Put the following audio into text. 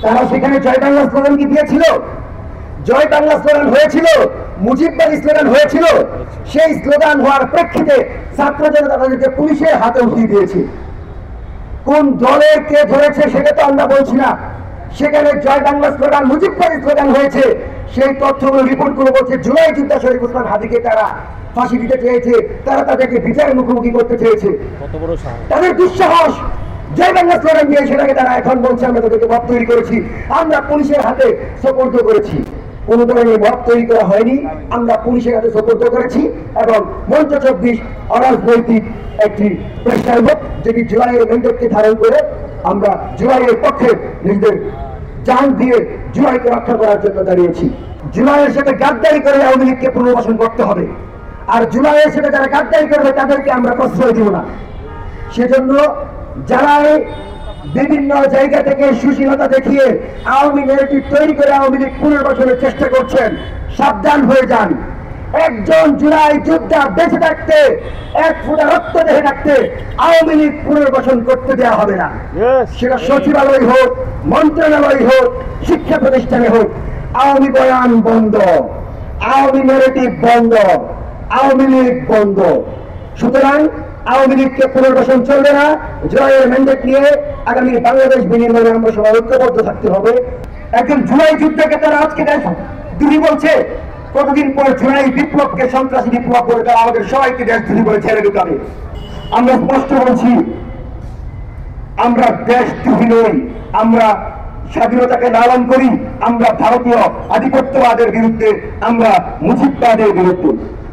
তারা সেখানে জয় বাংলা স্লোগান কি দিয়েছিল? জয় বাংলা স্লোগান হয়েছিল, মুজিববাদী স্লোগান হয়েছিল। সেই স্লোগান হওয়ার প্রেক্ষিতে ছাত্র জনতা তাদেরকে পুলিশের হাতে উঠিয়ে দিয়েছে। কোন দলে কে ধরেছে সেটা তো আমরা বলছি না, সেখানে জয় বাংলা স্লোগান মুজিববাদী স্লোগান হয়েছে। সেই তথ্যগুলো রিপোর্টগুলো বলছে জুলাই যোদ্ধা শরীফ ওসমান হাদিকে তারা ফাঁসি দিতে চেয়েছে, তারা তাদেরকে বিচারের মুখোমুখি করতে চেয়েছে। তাদের দুঃসাহস! জয় বাংলা স্লোগান দিয়ে সেটাকে তারা এখন বলছে আমরা তাদেরকে মব তৈরি করেছি, আমরা পুলিশের হাতে সোপর্দ করেছি। কোন ধরনের মব তৈরি করা হয়নি, আমরা পুলিশের হাতে সোপর্দ করেছি। এবং মঞ্চ 24 অরাজনৈতিক একটি প্রেসার গ্রুপ যেটি জুলাইয়ের ম্যান্ডেটকে ধারণ করে আমরা জুলাইয়ের পক্ষে নিজেদের জান দিয়ে জুলাইকে রক্ষা করার জন্য দাঁড়িয়েছি। জুলাইয়ের সাথে গাদ্দারি করে আওয়ামী লীগকে পুনর্বাসন করতে হবে, আর জুলাইয়ের সাথে যারা গাদ্দারি করবে তাদেরকে আমরা প্রশ্রয় দিব না। সেজন্য যারা বিভিন্ন জায়গা থেকে সুশীলতা দেখিয়ে আওয়ামী ন্যারেটিভ তৈরি করে আওয়ামী লীগ পুনর্বাসনের চেষ্টা করছেন, সাবধান হয়ে যান। একজন জুলাই যোদ্ধা বেঁচে থাকতে, এক ফোঁটা রক্ত দেহে থাকতে আওয়ামী লীগ পুনর্বাসন করতে দেওয়া হবে না। সেটা সচিবালয় হোক, মন্ত্রণালয় হোক, শিক্ষা প্রতিষ্ঠানে হোক। আওয়ামী বয়ান বন্ধ, আওয়ামী ন্যারেটিভ বন্ধ, আওয়ামী লীগ বন্ধ। সুতরাং আওয়ামী লীগকে পুনর্বাসন চলবে না। জুলাইয়ের ম্যান্ডেট নিয়ে আগামী বাংলাদেশ বিনির্মাণে আমরা সবাই ঐক্যবদ্ধ থাকতে হবে। একজন জুলাই যুদ্ধকে তারা আজকে দুই বলছে, কতদিন পর জুলাই বিপ্লবকে সন্ত্রাসী বিপ্লব করে তারা আমাদের সবাইকে দেশদ্রোহী বলে ছেড়ে দিতে হবে। আমরা স্পষ্ট বলছি, আমরা দেশদ্রোহী নই, আমরা স্বাধীনতাকে লালন করি, আমরা ভারতীয় আধিপত্যবাদের বিরুদ্ধে, আমরা মুজিববাদের বিরুদ্ধে।